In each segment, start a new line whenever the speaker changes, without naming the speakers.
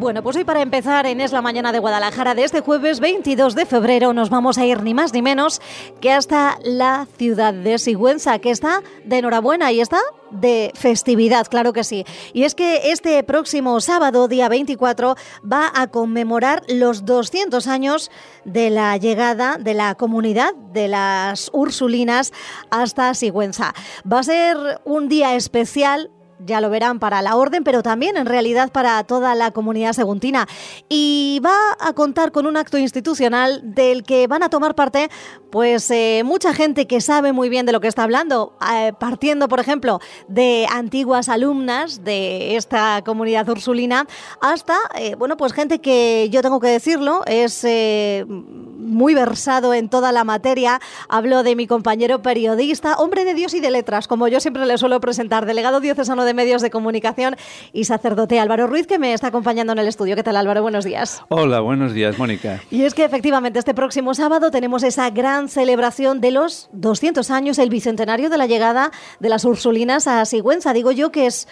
Bueno, pues hoy para empezar en Es la Mañana de Guadalajara de este jueves 22 de febrero nos vamos a ir ni más ni menos que hasta la ciudad de Sigüenza, que está de enhorabuena y está de festividad, claro que sí. Y es que este próximo sábado, día 24, va a conmemorar los 200 años de la llegada de la comunidad de las Ursulinas hasta Sigüenza. Va a ser un día especial, ya lo verán, para la orden, pero también en realidad para toda la comunidad saguntina. Y va a contar con un acto institucional del que van a tomar parte pues mucha gente que sabe muy bien de lo que está hablando, partiendo, por ejemplo, de antiguas alumnas de esta comunidad ursulina hasta, bueno, pues gente que, yo tengo que decirlo, es muy versado en toda la materia. Hablo de mi compañero periodista, hombre de Dios y de letras, como yo siempre le suelo presentar, delegado diocesano de Medios de Comunicación y sacerdote Álvaro Ruiz, que me está acompañando en el estudio. ¿Qué tal, Álvaro? Buenos días.
Hola, buenos días, Mónica.
Y es que efectivamente este próximo sábado tenemos esa gran celebración de los 200 años, el bicentenario de la llegada de las Ursulinas a Sigüenza. Digo yo que es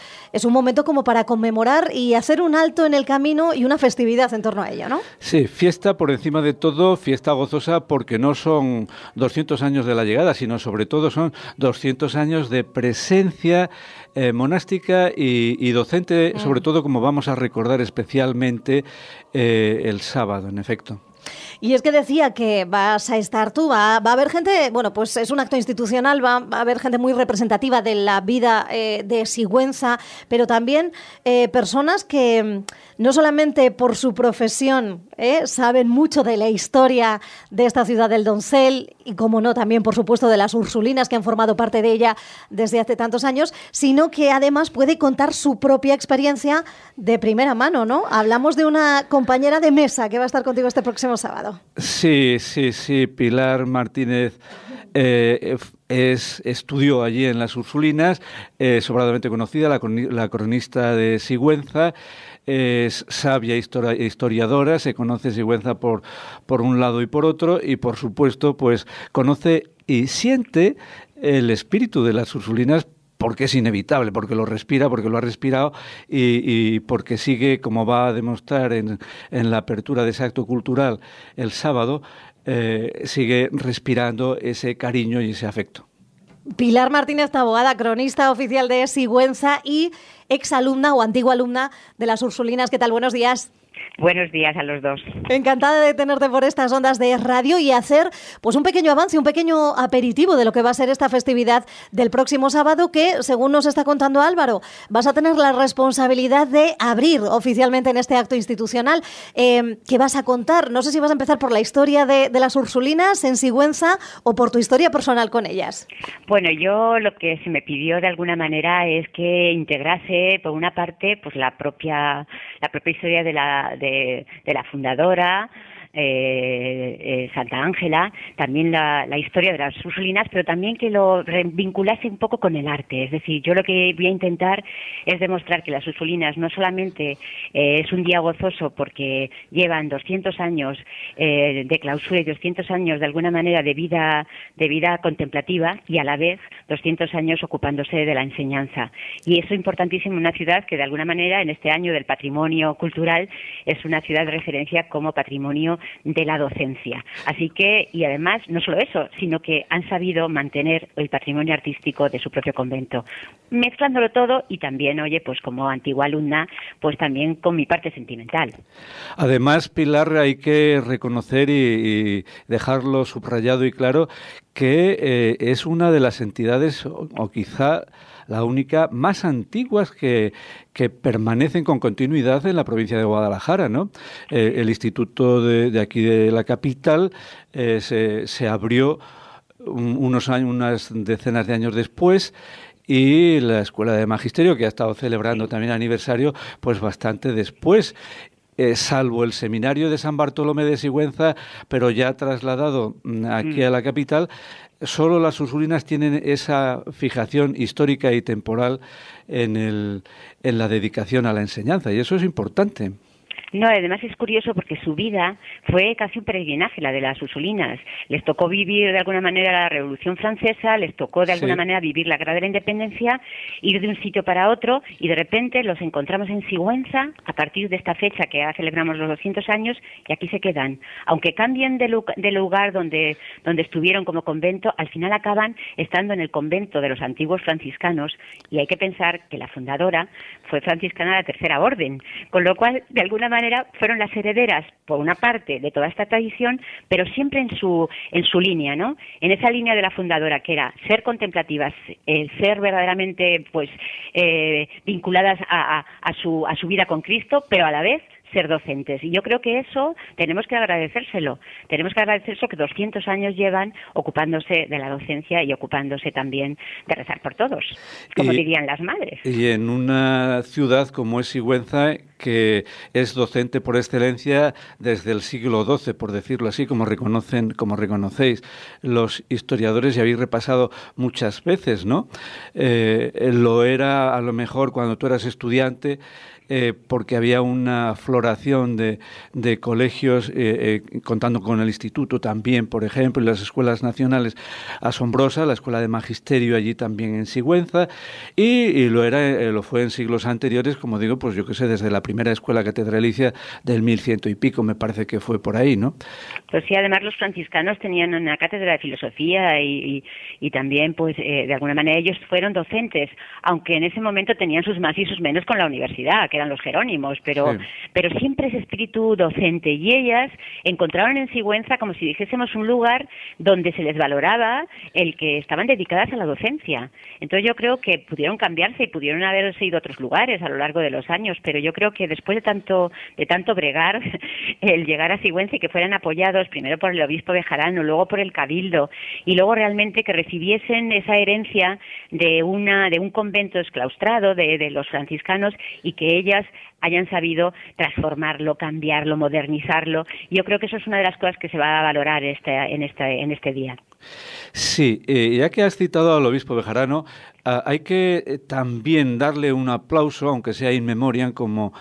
un momento como para conmemorar y hacer un alto en el camino y una festividad en torno a ella, ¿no?
Sí, fiesta por encima de todo, fiesta gozosa, porque no son 200 años de la llegada, sino sobre todo son 200 años de presencia monástica y docente, sobre todo, como vamos a recordar especialmente el sábado, en efecto.
Y es que decía que vas a estar tú, va a haber gente, bueno, pues es un acto institucional, va a haber gente muy representativa de la vida de Sigüenza, pero también personas que no solamente por su profesión saben mucho de la historia de esta ciudad del Doncel y, como no, también, por supuesto, de las Ursulinas que han formado parte de ella desde hace tantos años, sino que además puede contar su propia experiencia de primera mano, ¿no? Hablamos de una compañera de mesa que va a estar contigo este próximo sábado.
Sí, Pilar Martínez estudió allí en las Ursulinas, sobradamente conocida, la cronista de Sigüenza. Es sabia historiadora, se conoce Sigüenza por un lado y por otro, y por supuesto pues conoce y siente el espíritu de las Ursulinas, porque es inevitable, porque lo respira, porque lo ha respirado y porque sigue, como va a demostrar en la apertura de ese acto cultural el sábado, sigue respirando ese cariño y ese afecto.
Pilar Martínez Taboada, cronista oficial de Sigüenza y exalumna o antigua alumna de las Ursulinas. ¿Qué tal? Buenos días.
Buenos días a los dos.
Encantada de tenerte por estas ondas de radio y hacer pues un pequeño avance, un pequeño aperitivo de lo que va a ser esta festividad del próximo sábado que, según nos está contando Álvaro, vas a tener la responsabilidad de abrir oficialmente en este acto institucional. ¿Qué vas a contar? No sé si vas a empezar por la historia de las Ursulinas en Sigüenza o por tu historia personal con ellas.
Bueno, yo lo que se me pidió de alguna manera es que integrase, por una parte, pues la propia historia de la fundadora, Santa Ángela, también la historia de las Ursulinas, pero también que lo vinculase un poco con el arte. Es decir, yo lo que voy a intentar es demostrar que las Ursulinas no solamente es un día gozoso porque llevan 200 años de clausura y 200 años de alguna manera de vida contemplativa, y a la vez 200 años ocupándose de la enseñanza. Y eso es importantísimo en una ciudad que de alguna manera en este año del patrimonio cultural es una ciudad de referencia como patrimonio de la docencia. Así que, y además, no solo eso, sino que han sabido mantener el patrimonio artístico de su propio convento, mezclándolo todo, y también, oye, pues como antigua alumna, pues también con mi parte sentimental.
Además, Pilar, hay que reconocer y dejarlo subrayado y claro que es una de las entidades, o quizá la única, más antiguas que permanecen con continuidad en la provincia de Guadalajara, ¿no? El instituto de aquí de la capital se abrió unas decenas de años después, y la Escuela de Magisterio, que ha estado celebrando también aniversario, pues bastante después. Salvo el seminario de San Bartolomé de Sigüenza, pero ya trasladado aquí a la capital, solo las Ursulinas tienen esa fijación histórica y temporal en la dedicación a la enseñanza, y eso es importante.
No, además es curioso porque su vida fue casi un peregrinaje, la de las Ursulinas. Les tocó vivir de alguna manera la Revolución Francesa, les tocó de alguna manera vivir la Guerra de la Independencia, ir de un sitio para otro, y de repente los encontramos en Sigüenza a partir de esta fecha que ya celebramos los 200 años, y aquí se quedan. Aunque cambien de lugar donde estuvieron como convento, al final acaban estando en el convento de los antiguos franciscanos, y hay que pensar que la fundadora fue franciscana de la Tercera Orden, con lo cual, de alguna manera, fueron las herederas, por una parte, de toda esta tradición, pero siempre en su línea, ¿no? En esa línea de la fundadora, que era ser contemplativas, ser verdaderamente, pues, vinculadas a su vida con Cristo, pero a la vez ser docentes. Y yo creo que eso tenemos que agradecérselo. Tenemos que agradecérselo, que 200 años llevan ocupándose de la docencia y ocupándose también de rezar por todos, como dirían las madres.
Y en una ciudad como es Sigüenza, que es docente por excelencia desde el siglo XII, por decirlo así, como reconocéis los historiadores y habéis repasado muchas veces, ¿no? Lo era a lo mejor cuando tú eras estudiante, porque había una floración de colegios, contando con el instituto también, por ejemplo, y las escuelas nacionales, asombrosa, la escuela de magisterio allí también en Sigüenza, y lo fue en siglos anteriores, como digo, pues yo que sé, desde la primera escuela catedralicia del 1100 y pico, me parece que fue por ahí, ¿no?
Pues sí, además los franciscanos tenían una cátedra de filosofía y también, pues, de alguna manera ellos fueron docentes, aunque en ese momento tenían sus más y sus menos con la universidad, que eran los jerónimos, pero siempre ese espíritu docente, y ellas encontraron en Sigüenza, como si dijésemos, un lugar donde se les valoraba el que estaban dedicadas a la docencia. Entonces yo creo que pudieron cambiarse y pudieron haberse ido a otros lugares a lo largo de los años, pero yo creo que después de tanto bregar, el llegar a Sigüenza y que fueran apoyados primero por el obispo Bejarano, luego por el cabildo, y luego realmente que recibiesen esa herencia de un convento exclaustrado de los franciscanos, y que ellas hayan sabido transformarlo, cambiarlo, modernizarlo. Yo creo que eso es una de las cosas que se va a valorar en este día.
Sí, ya que has citado al obispo Bejarano, hay que también darle un aplauso, aunque sea in memoriam, como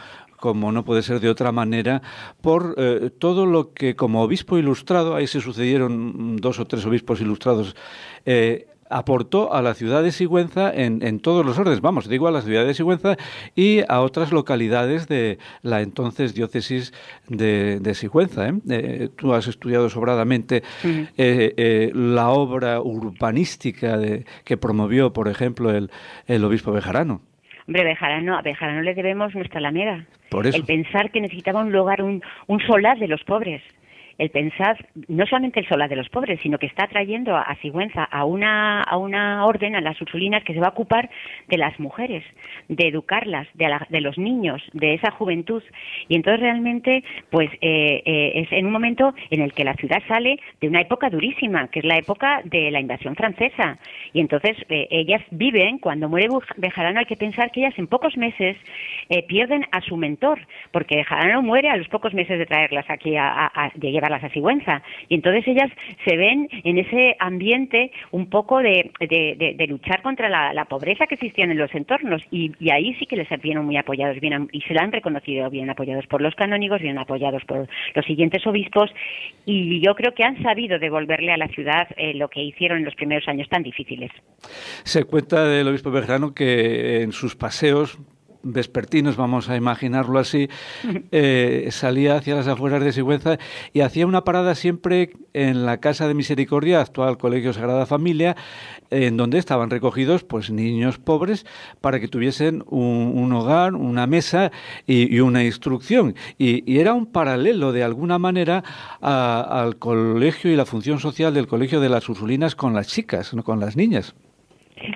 no puede ser de otra manera, por todo lo que como obispo ilustrado, ahí se sucedieron 2 o 3 obispos ilustrados, aportó a la ciudad de Sigüenza en todos los órdenes, digo a la ciudad de Sigüenza y a otras localidades de la entonces diócesis de Sigüenza. Tú has estudiado sobradamente la obra urbanística que promovió, por ejemplo, el obispo Bejarano.
Hombre, a Bejarano le debemos nuestra Alameda.
Por eso.
El pensar que necesitaba un lugar, un solar de los pobres. El pensar, no solamente el solar de los pobres, sino que está trayendo a Sigüenza a una orden, a las Ursulinas, que se va a ocupar de las mujeres, de educarlas, de los niños, de esa juventud. Y entonces realmente, pues, es en un momento en el que la ciudad sale de una época durísima, que es la época de la invasión francesa. Y entonces ellas viven, cuando muere Bejarano, hay que pensar que ellas en pocos meses pierden a su mentor, porque Bejarano muere a los pocos meses de traerlas aquí, de llevarlas a Sigüenza, y entonces ellas se ven en ese ambiente un poco de luchar contra la pobreza que existía en los entornos, y ahí sí que les vieron muy apoyados, y se la han reconocido bien apoyados por los canónigos, bien apoyados por los siguientes obispos, y yo creo que han sabido devolverle a la ciudad lo que hicieron en los primeros años tan difíciles.
Se cuenta del obispo Bejarano que en sus paseos vespertinos, vamos a imaginarlo así, salía hacia las afueras de Sigüenza y hacía una parada siempre en la Casa de Misericordia, actual Colegio Sagrada Familia, en donde estaban recogidos pues niños pobres para que tuviesen un hogar, una mesa y una instrucción. Y era un paralelo, de alguna manera, al colegio y la función social del Colegio de las Ursulinas con las chicas, no con las niñas.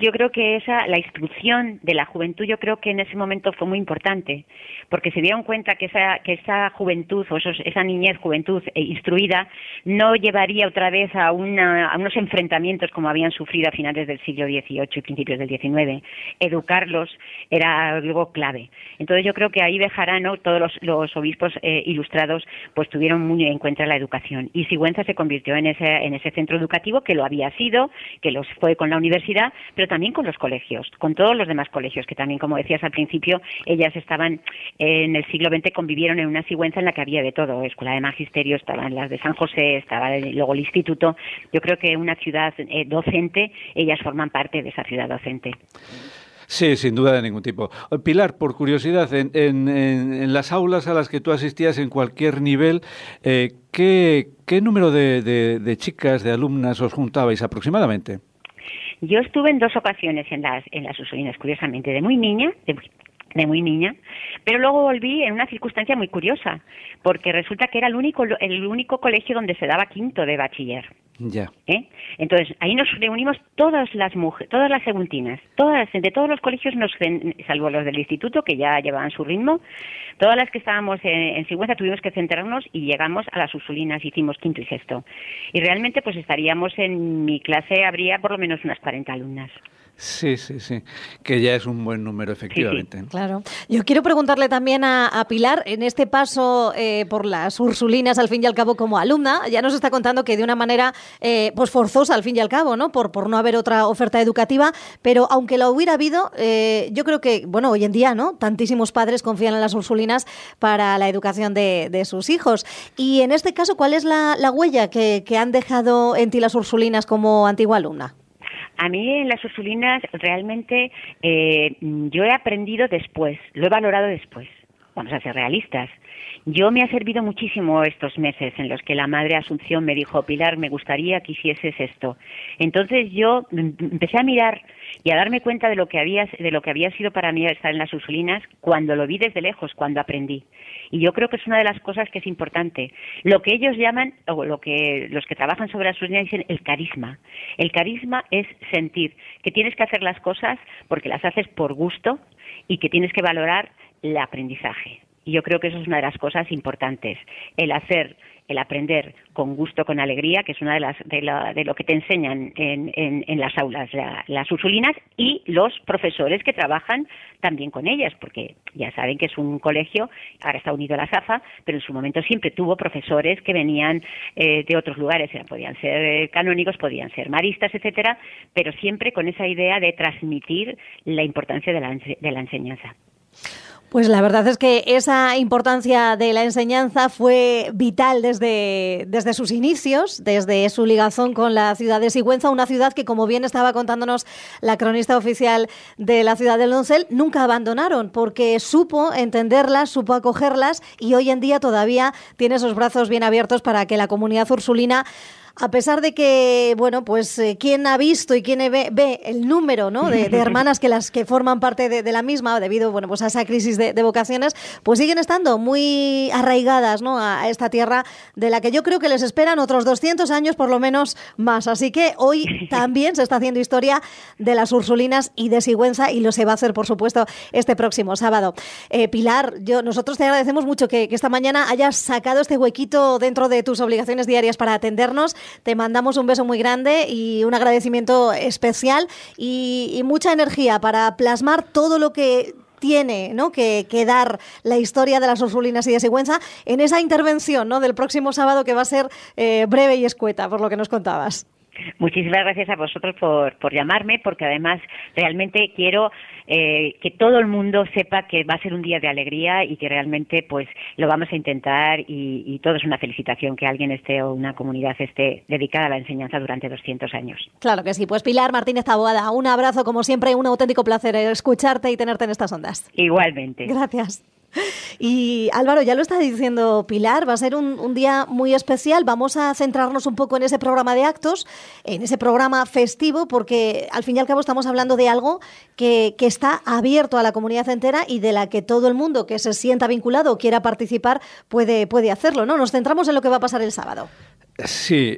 Yo creo que la instrucción de la juventud, yo creo que en ese momento fue muy importante, porque se dieron cuenta que esa juventud, o esa niñez, juventud instruida, no llevaría otra vez a unos enfrentamientos como habían sufrido a finales del siglo XVIII y principios del XIX. Educarlos era algo clave. Entonces yo creo que ahí Bejarano, todos los obispos ilustrados, pues tuvieron muy en cuenta la educación. Y Sigüenza se convirtió en ese centro educativo, que lo había sido, que los fue con la universidad, pero también con los colegios, con todos los demás colegios, que también, como decías al principio, ellas estaban en el siglo XX, convivieron en una Sigüenza en la que había de todo, escuela de magisterio, estaban las de San José, estaba luego el instituto. Yo creo que una ciudad docente, ellas forman parte de esa ciudad docente.
Sí, sin duda de ningún tipo. Pilar, por curiosidad, en las aulas a las que tú asistías en cualquier nivel, ¿qué número de chicas, de alumnas os juntabais aproximadamente?
Yo estuve en 2 ocasiones en las Ursulinas, curiosamente, de muy niña, pero luego volví en una circunstancia muy curiosa, porque resulta que era el único colegio donde se daba quinto de bachiller.
Ya.
Entonces, ahí nos reunimos todas las mujeres, todas las seguntinas, de todos los colegios, salvo los del instituto, que ya llevaban su ritmo, todas las que estábamos en Sigüenza tuvimos que centrarnos y llegamos a las Ursulinas, hicimos quinto y sexto. Y realmente, pues estaríamos en mi clase, habría por lo menos unas 40 alumnas.
Sí, que ya es un buen número, efectivamente.
Sí, claro. Yo quiero preguntarle también a Pilar, en este paso por las Ursulinas, al fin y al cabo, como alumna, ya nos está contando que de una manera pues forzosa, al fin y al cabo, ¿no? Por no haber otra oferta educativa, pero aunque la hubiera habido, yo creo que, bueno, hoy en día, ¿no? Tantísimos padres confían en las Ursulinas para la educación de sus hijos. Y en este caso, ¿cuál es la huella que han dejado en ti las Ursulinas como antigua alumna?
A mí en las Ursulinas realmente yo he aprendido después, lo he valorado después. Vamos a ser realistas. Yo me ha servido muchísimo estos meses en los que la Madre Asunción me dijo, Pilar, me gustaría que hicieses esto. Entonces yo empecé a mirar y a darme cuenta de lo que había sido para mí estar en las Ursulinas cuando lo vi desde lejos, cuando aprendí. Y yo creo que es una de las cosas que es importante. Lo que ellos llaman, o los que trabajan sobre las Ursulinas dicen el carisma. El carisma es sentir que tienes que hacer las cosas porque las haces por gusto y que tienes que valorar el aprendizaje. Y yo creo que eso es una de las cosas importantes. El aprender con gusto, con alegría, que es una de lo que te enseñan en las aulas las Ursulinas y los profesores que trabajan también con ellas, porque ya saben que es un colegio, ahora está unido a la SAFA, pero en su momento siempre tuvo profesores que venían de otros lugares, podían ser canónigos, podían ser maristas, etcétera, pero siempre con esa idea de transmitir la importancia de la enseñanza.
Pues la verdad es que esa importancia de la enseñanza fue vital desde sus inicios, desde su ligazón con la ciudad de Sigüenza, una ciudad que, como bien estaba contándonos la cronista oficial de la ciudad del Doncel, nunca abandonaron porque supo entenderlas, supo acogerlas y hoy en día todavía tiene esos brazos bien abiertos para que la comunidad ursulina, a pesar de que, bueno, pues quién ha visto y quién ve el número, ¿no?, de hermanas que forman parte de la misma, debido, bueno, pues a esa crisis de vocaciones, pues siguen estando muy arraigadas, ¿no?, a esta tierra de la que yo creo que les esperan otros 200 años por lo menos más. Así que hoy también se está haciendo historia de las Ursulinas y de Sigüenza y lo se va a hacer, por supuesto, este próximo sábado. Pilar, nosotros te agradecemos mucho que esta mañana hayas sacado este huequito dentro de tus obligaciones diarias para atendernos. Te mandamos un beso muy grande y un agradecimiento especial y mucha energía para plasmar todo lo que tiene, ¿no?, que dar la historia de las Ursulinas y de Sigüenza en esa intervención, ¿no?, del próximo sábado, que va a ser breve y escueta, por lo que nos contabas.
Muchísimas gracias a vosotros por llamarme, porque además realmente quiero que todo el mundo sepa que va a ser un día de alegría y que realmente pues lo vamos a intentar y todo es una felicitación que alguien esté o una comunidad esté dedicada a la enseñanza durante 200 años. Claro que sí.
Pues Pilar Martínez Taboada, un abrazo como siempre, un auténtico placer escucharte y tenerte en estas ondas.
Igualmente.
Gracias. Y Álvaro, ya lo está diciendo Pilar, va a ser un día muy especial. Vamos a centrarnos un poco en ese programa de actos, en ese programa festivo, porque al fin y al cabo estamos hablando de algo que está abierto a la comunidad entera y de la que todo el mundo que se sienta vinculado o quiera participar puede hacerlo, ¿no? Nos centramos en lo que va a pasar el sábado.
Sí,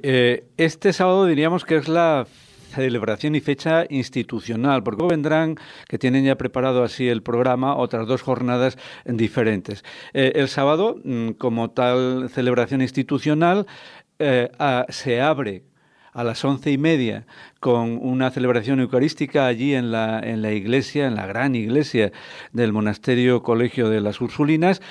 este sábado diríamos que es la celebración y fecha institucional, porque vendrán, que tienen ya preparado así el programa, otras 2 jornadas diferentes. El sábado, como tal celebración institucional, se abre a las 11:30 con una celebración eucarística allí en la iglesia, en la gran iglesia del monasterio Colegio de las Ursulinas.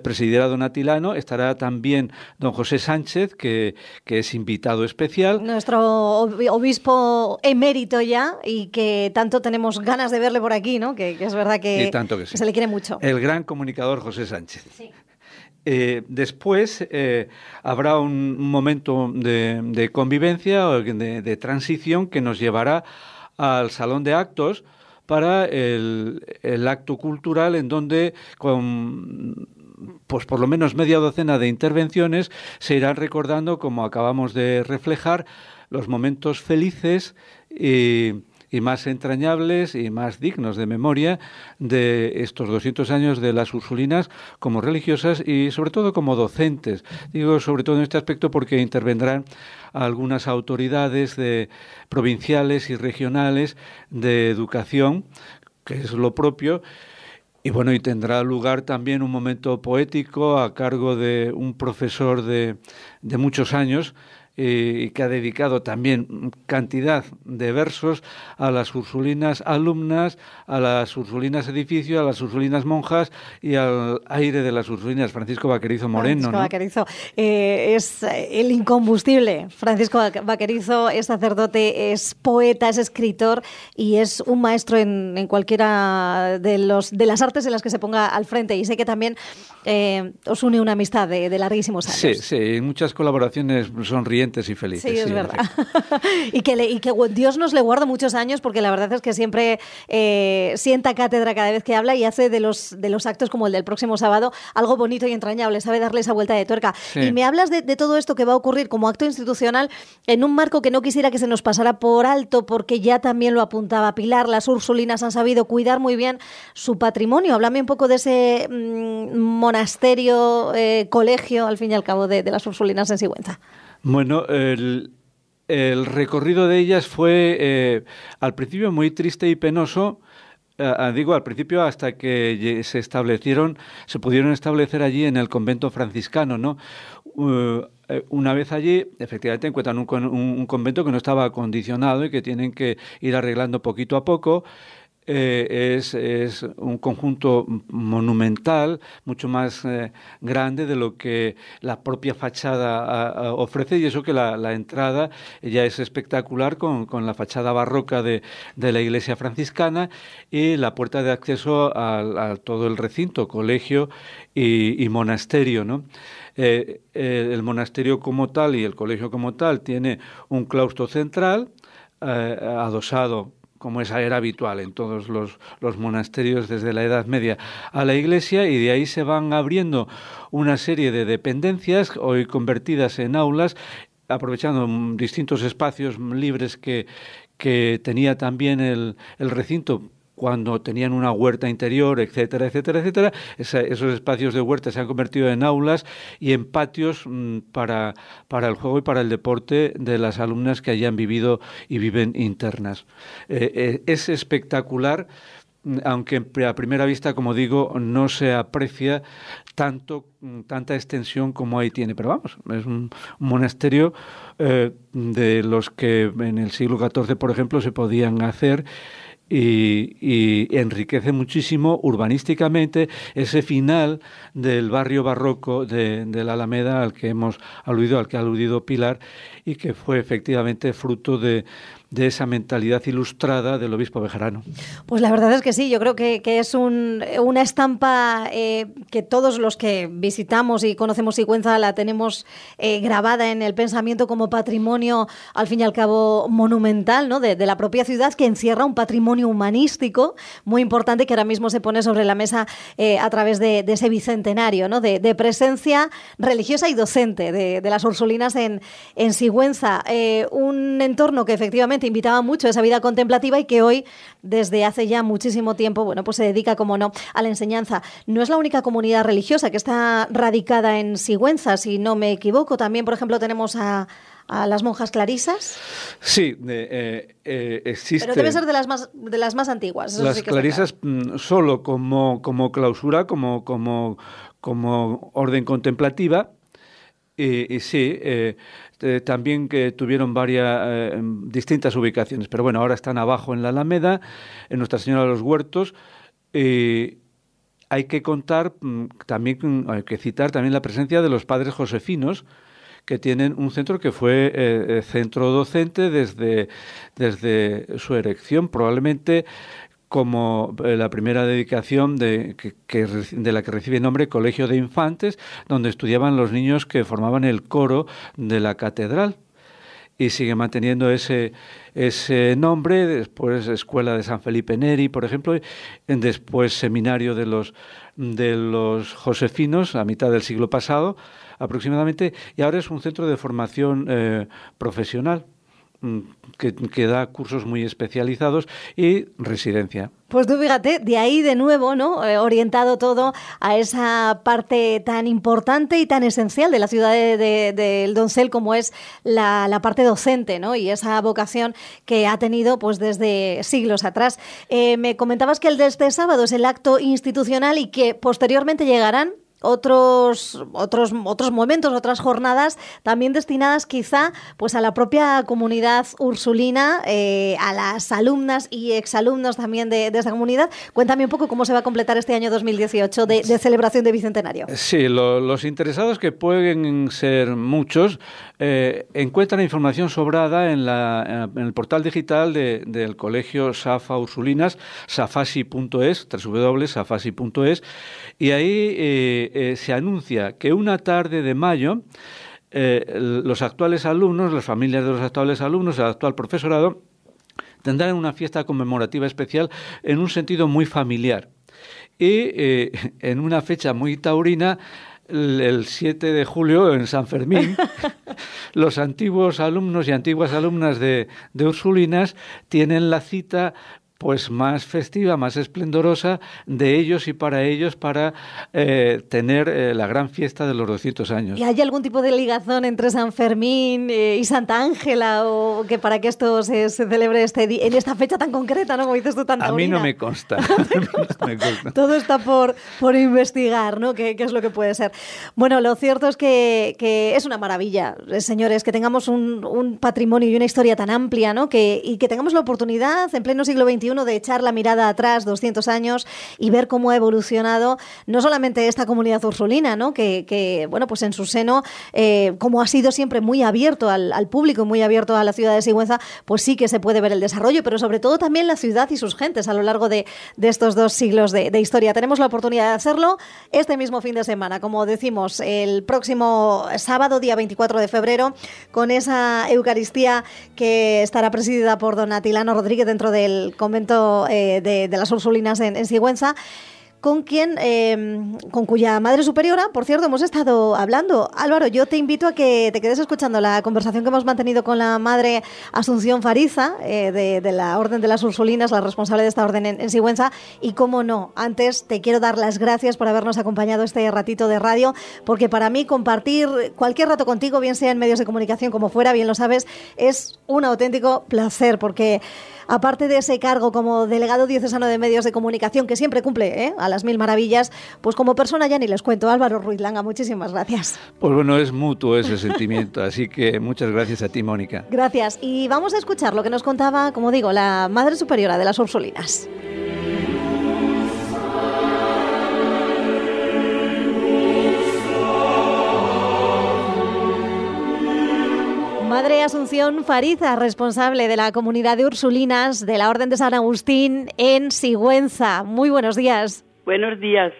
Presidirá don Atilano, estará también don José Sánchez, que es invitado especial.
Nuestro obispo emérito ya, y que tanto tenemos ganas de verle por aquí, ¿no? Que es verdad que,
sí,
se le quiere mucho.
El gran comunicador José Sánchez.
Sí.
Después habrá un momento de convivencia, de transición, que nos llevará al salón de actos para el acto cultural, en donde con pues por lo menos media docena de intervenciones se irán recordando, como acabamos de reflejar, los momentos felices y más entrañables y más dignos de memoria de estos 200 años de las Ursulinas como religiosas y sobre todo como docentes. Digo sobre todo en este aspecto porque intervendrán algunas autoridades provinciales y regionales de educación, que es lo propio. Y bueno, y tendrá lugar también un momento poético a cargo de un profesor de muchos años, y que ha dedicado también cantidad de versos a las Ursulinas alumnas, a las Ursulinas edificio, a las Ursulinas monjas y al aire de las Ursulinas. Francisco Vaquerizo Moreno,
Francisco Vaquerizo es el incombustible. Francisco Vaquerizo es sacerdote, es poeta, es escritor y es un maestro en cualquiera de las artes en las que se ponga al frente. Y sé que también os une una amistad de larguísimos años.
Sí, muchas colaboraciones sonrientes y felices.
Sí, es verdad. y que Dios nos le guarde muchos años, porque la verdad es que siempre sienta cátedra cada vez que habla y hace de los actos como el del próximo sábado algo bonito y entrañable, sabe darle esa vuelta de tuerca. Sí. Y me hablas de todo esto que va a ocurrir como acto institucional en un marco que no quisiera que se nos pasara por alto, porque ya también lo apuntaba Pilar, las Ursulinas han sabido cuidar muy bien su patrimonio. Háblame un poco de ese monasterio, colegio, al fin y al cabo, de las Ursulinas en Sigüenza.
Bueno, el recorrido de ellas fue al principio muy triste y penoso. Digo al principio hasta que se pudieron establecer allí en el convento franciscano, ¿no? Una vez allí, efectivamente encuentran un convento que no estaba acondicionado y que tienen que ir arreglando poquito a poco. Es un conjunto monumental, mucho más grande de lo que la propia fachada ofrece, y eso que la entrada ya es espectacular con la fachada barroca de la iglesia franciscana y la puerta de acceso a todo el recinto, colegio y monasterio, ¿no? El monasterio como tal y el colegio como tal tiene un claustro central adosado, como era habitual en todos los monasterios desde la Edad Media, a la iglesia, y de ahí se van abriendo una serie de dependencias, hoy convertidas en aulas, aprovechando distintos espacios libres que tenía también el recinto cuando tenían una huerta interior, etcétera, etcétera, etcétera. Esos espacios de huerta se han convertido en aulas y en patios para el juego y para el deporte de las alumnas que allí han vivido y viven internas. Es espectacular, aunque a primera vista, como digo, no se aprecia tanta extensión como ahí tiene. Pero vamos, es un monasterio de los que en el siglo XIV, por ejemplo, se podían hacer, y enriquece muchísimo urbanísticamente ese final del barrio barroco de la Alameda al que ha aludido Pilar, y que fue efectivamente fruto de esa mentalidad ilustrada del obispo Bejarano.
Pues la verdad es que sí, yo creo que es una estampa que todos los que visitamos y conocemos Sigüenza la tenemos grabada en el pensamiento como patrimonio, al fin y al cabo, monumental, ¿no? de la propia ciudad, que encierra un patrimonio humanístico muy importante que ahora mismo se pone sobre la mesa a través de ese bicentenario, ¿no? de presencia religiosa y docente de las Ursulinas en Sigüenza. Un entorno que efectivamente invitaba mucho a esa vida contemplativa y que hoy, desde hace ya muchísimo tiempo, bueno, pues se dedica, como no, a la enseñanza. No es la única comunidad religiosa que está radicada en Sigüenza, si no me equivoco. También, por ejemplo, tenemos a las monjas clarisas.
Sí, existe.
Pero debe ser de las más antiguas. Eso
las
sí que
clarisas solo como clausura, como orden contemplativa. Y sí, también que tuvieron varias distintas ubicaciones, pero bueno, ahora están abajo en la Alameda, en Nuestra Señora de los Huertos. Hay que contar también, hay que citar también la presencia de los padres josefinos, que tienen un centro que fue centro docente desde su erección, probablemente como la primera dedicación de la que recibe nombre Colegio de Infantes, donde estudiaban los niños que formaban el coro de la catedral. Y sigue manteniendo ese nombre, después Escuela de San Felipe Neri, por ejemplo, después Seminario de los Josefinos, a mitad del siglo pasado aproximadamente, y ahora es un centro de formación profesional que da cursos muy especializados y residencia.
Pues tú fíjate, de ahí de nuevo, ¿no? Orientado todo a esa parte tan importante y tan esencial de la ciudad del Doncel como es la parte docente, ¿no? Y esa vocación que ha tenido pues desde siglos atrás. Me comentabas que el de este sábado es el acto institucional y que posteriormente llegarán otros momentos, otras jornadas también destinadas quizá pues a la propia comunidad ursulina, a las alumnas y exalumnos también de esta comunidad. Cuéntame un poco cómo se va a completar este año 2018 de celebración de Bicentenario.
Sí, los interesados, que pueden ser muchos, encuentran información sobrada en el portal digital del Colegio Safa Ursulinas, safasi.es, www.safasi.es, y ahí se anuncia que una tarde de mayo los actuales alumnos, las familias de los actuales alumnos, el actual profesorado, tendrán una fiesta conmemorativa especial en un sentido muy familiar. Y en una fecha muy taurina, el 7 de julio, en San Fermín, los antiguos alumnos y antiguas alumnas de Ursulinas tienen la cita pues más festiva, más esplendorosa de ellos y para ellos, para tener la gran fiesta de los 200 años.
¿Y hay algún tipo de ligazón entre San Fermín y Santa Ángela, o que para que esto se celebre en esta fecha tan concreta, ¿no? Como dices tú, tan taurina?
A mí no me consta.
Todo está por investigar, ¿no? ¿Qué es lo que puede ser? Bueno, lo cierto es que es una maravilla, señores, que tengamos un patrimonio y una historia tan amplia, ¿no? Y que tengamos la oportunidad en pleno siglo XXI de echar la mirada atrás 200 años y ver cómo ha evolucionado no solamente esta comunidad ursulina, ¿no? Que bueno, pues en su seno, como ha sido siempre muy abierto al público, muy abierto a la ciudad de Sigüenza, pues sí que se puede ver el desarrollo, pero sobre todo también la ciudad y sus gentes a lo largo de estos 2 siglos de historia. Tenemos la oportunidad de hacerlo este mismo fin de semana, como decimos, el próximo sábado, día 24 de febrero, con esa Eucaristía que estará presidida por don Atilano Rodríguez dentro del convento de las Ursulinas en Sigüenza, con cuya madre superiora, por cierto, hemos estado hablando. Álvaro, yo te invito a que te quedes escuchando la conversación que hemos mantenido con la madre Asunción Fariza, de la Orden de las Ursulinas, la responsable de esta orden en Sigüenza. Y cómo no, antes te quiero dar las gracias por habernos acompañado este ratito de radio, porque para mí compartir cualquier rato contigo, bien sea en medios de comunicación como fuera, bien lo sabes, es un auténtico placer, porque aparte de ese cargo como delegado diocesano de medios de comunicación, que siempre cumple a las mil maravillas, pues como persona ya ni les cuento. Álvaro Ruiz Langa, muchísimas gracias.
Pues bueno, es mutuo ese sentimiento, así que muchas gracias a ti, Mónica.
Gracias, y vamos a escuchar lo que nos contaba, como digo, la madre superiora de las Ursulinas. Madre Asunción Fariza, responsable de la comunidad de Ursulinas de la Orden de San Agustín en Sigüenza. Muy buenos días.
Buenos días.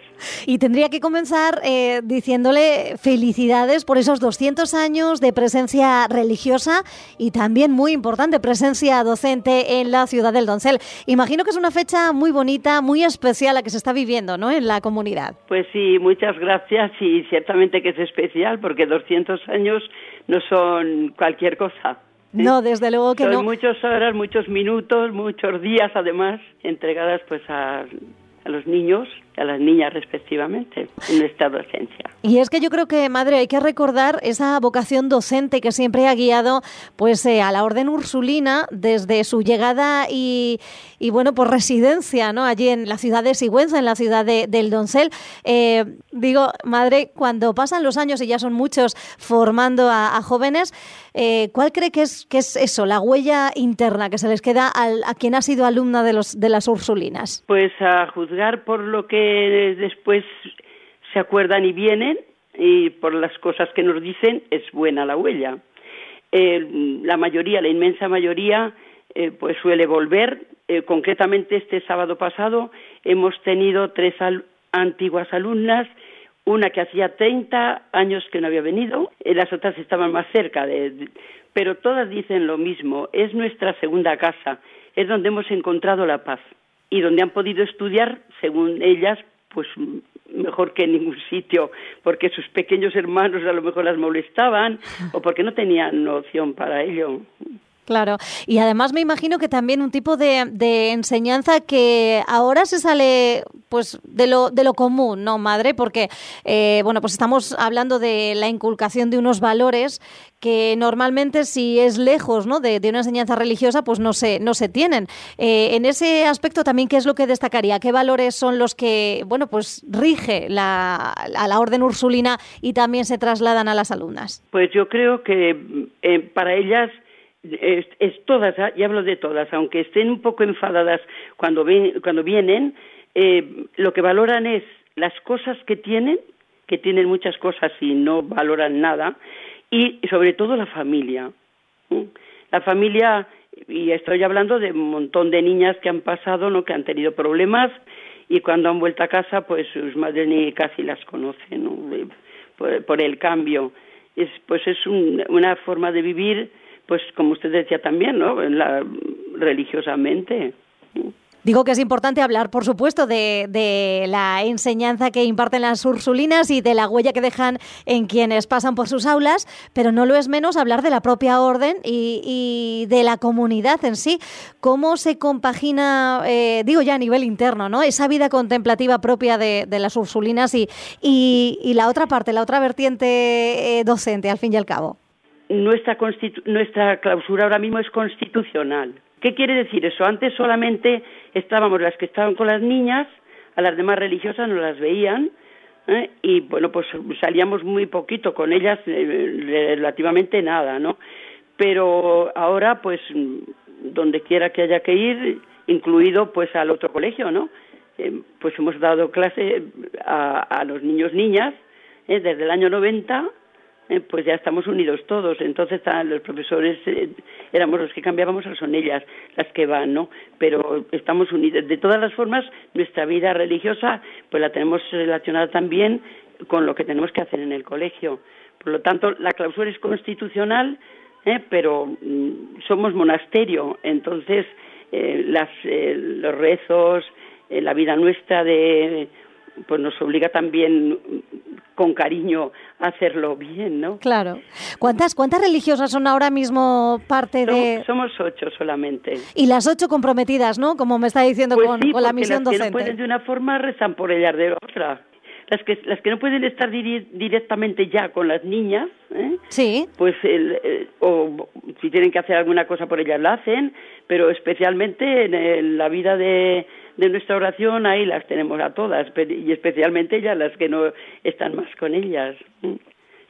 Y tendría que comenzar diciéndole felicidades por esos 200 años de presencia religiosa y también, muy importante, presencia docente en la ciudad del Doncel. Imagino que es una fecha muy bonita, muy especial la que se está viviendo, ¿no?, en la comunidad.
Pues sí, muchas gracias, y ciertamente que es especial, porque 200 años no son cualquier cosa.
No, desde luego que no.
Son muchas horas, muchos minutos, muchos días, además, entregadas pues a los niños a las niñas respectivamente en nuestra docencia.
Y es que yo creo que, madre, hay que recordar esa vocación docente que siempre ha guiado pues a la Orden Ursulina desde su llegada y bueno, pues residencia, ¿no? Allí en la ciudad de Sigüenza, en la ciudad del Doncel. Digo, madre, cuando pasan los años y ya son muchos formando a jóvenes, ¿cuál cree que es eso, la huella interna que se les queda a quien ha sido alumna de las Ursulinas?
Pues a juzgar por lo que después se acuerdan y vienen, y por las cosas que nos dicen, es buena la huella. La mayoría, la inmensa mayoría, pues suele volver. Concretamente este sábado pasado hemos tenido 3 antiguas alumnas, una que hacía 30 años que no había venido, las otras estaban más cerca, pero todas dicen lo mismo: es nuestra segunda casa, es donde hemos encontrado la paz y donde han podido estudiar, según ellas, pues mejor que en ningún sitio, porque sus pequeños hermanos a lo mejor las molestaban o porque no tenían opción para ello.
Claro, y además me imagino que también un tipo de enseñanza que ahora se sale pues de lo común, ¿no, madre? Porque, bueno, pues estamos hablando de la inculcación de unos valores que normalmente, si es lejos, ¿no?, de una enseñanza religiosa, pues no se tienen. En ese aspecto también, ¿qué es lo que destacaría? ¿Qué valores son los que, bueno, pues rige a la Orden Ursulina y también se trasladan a las alumnas?
Pues yo creo que para ellas es todas, y hablo de todas, aunque estén un poco enfadadas cuando vienen, lo que valoran es las cosas que tienen muchas cosas y no valoran nada, y sobre todo la familia. La familia, y estoy hablando de un montón de niñas que han pasado, ¿no?, que han tenido problemas, y cuando han vuelto a casa, pues sus madres ni casi las conocen, ¿no?, por el cambio. Es una forma de vivir, pues como usted decía también, ¿no?, religiosamente.
Digo que es importante hablar, por supuesto, de la enseñanza que imparten las Ursulinas y de la huella que dejan en quienes pasan por sus aulas, pero no lo es menos hablar de la propia orden y de la comunidad en sí. ¿Cómo se compagina, digo ya a nivel interno, ¿no?, esa vida contemplativa propia de las Ursulinas y la otra parte, la otra vertiente docente, al fin y al cabo?
Nuestra clausura ahora mismo es constitucional. ¿Qué quiere decir eso? Antes solamente estábamos las que estaban con las niñas, a las demás religiosas no las veían, y bueno, pues salíamos muy poquito con ellas, relativamente nada, ¿no? Pero ahora, pues, donde quiera que haya que ir, incluido pues al otro colegio, ¿no? Pues hemos dado clase a los niños-niñas, desde el año 90, pues ya estamos unidos todos. Entonces los profesores éramos los que cambiábamos, ahora son ellas las que van, ¿no? Pero estamos unidos. De todas las formas, nuestra vida religiosa pues la tenemos relacionada también con lo que tenemos que hacer en el colegio. Por lo tanto, la clausura es constitucional, pero somos monasterio. Entonces los rezos, la vida nuestra pues nos obliga también con cariño a hacerlo bien, ¿no?
Claro. ¿Cuántas religiosas son ahora mismo parte de...?
Somos 8 solamente.
Y las 8 comprometidas, ¿no? Como me está diciendo
pues
con la misión docente.
Las que no pueden de una forma rezan por ellas de otra. Las que no pueden estar directamente ya con las niñas,
sí,
pues o si tienen que hacer alguna cosa por ellas la hacen, pero especialmente en la vida de nuestra oración ahí las tenemos a todas, y especialmente ellas las que no están más con ellas.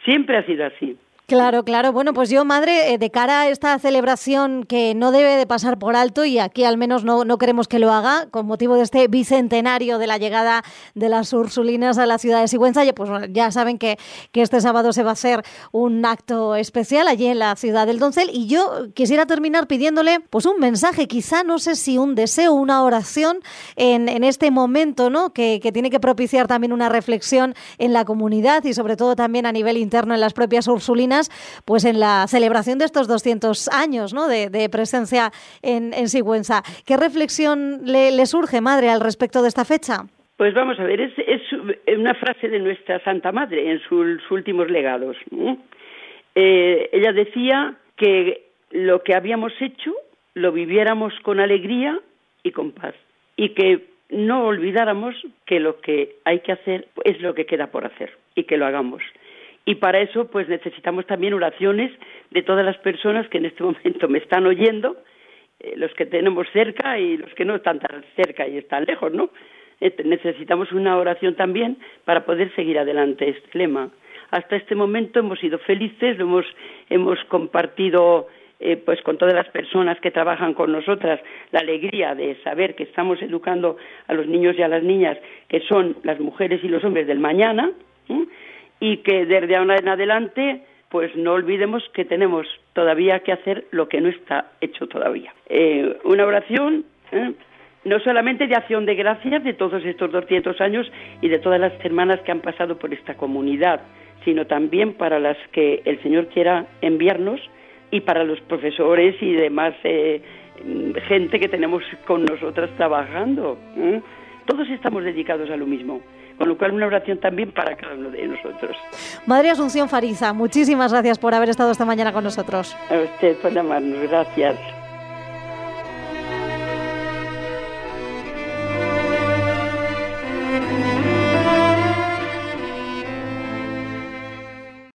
Siempre ha sido así.
Claro. Bueno, pues yo, madre, de cara a esta celebración que no debe de pasar por alto, y aquí al menos no queremos que lo haga, con motivo de este bicentenario de la llegada de las Ursulinas a la ciudad de Sigüenza, pues ya saben que este sábado se va a hacer un acto especial allí en la ciudad del Doncel, y yo quisiera terminar pidiéndole pues un mensaje, quizá, no sé si un deseo, una oración en este momento, ¿no?, que tiene que propiciar también una reflexión en la comunidad y sobre todo también a nivel interno en las propias Ursulinas, pues en la celebración de estos 200 años, ¿no?, de presencia en Sigüenza. ¿Qué reflexión le surge, madre, al respecto de esta fecha?
Pues vamos a ver, es una frase de nuestra Santa Madre en sus últimos legados. Ella decía que lo que habíamos hecho lo viviéramos con alegría y con paz, y que no olvidáramos que lo que hay que hacer es lo que queda por hacer y que lo hagamos. Y para eso pues necesitamos también oraciones de todas las personas que en este momento me están oyendo, los que tenemos cerca y los que no están tan cerca y están lejos, ¿no? Necesitamos una oración también para poder seguir adelante este lema. Hasta este momento hemos sido felices, hemos compartido pues con todas las personas que trabajan con nosotras la alegría de saber que estamos educando a los niños y a las niñas, que son las mujeres y los hombres del mañana, y que desde ahora en adelante pues no olvidemos que tenemos todavía que hacer lo que no está hecho todavía. Una oración no solamente de acción de gracias de todos estos 200 años y de todas las hermanas que han pasado por esta comunidad, sino también para las que el Señor quiera enviarnos, y para los profesores y demás gente que tenemos con nosotras trabajando. Todos estamos dedicados a lo mismo, con lo cual una oración también para cada uno de nosotros.
Madre Asunción Fariza, muchísimas gracias por haber estado esta mañana con nosotros.
A usted por llamarnos, gracias.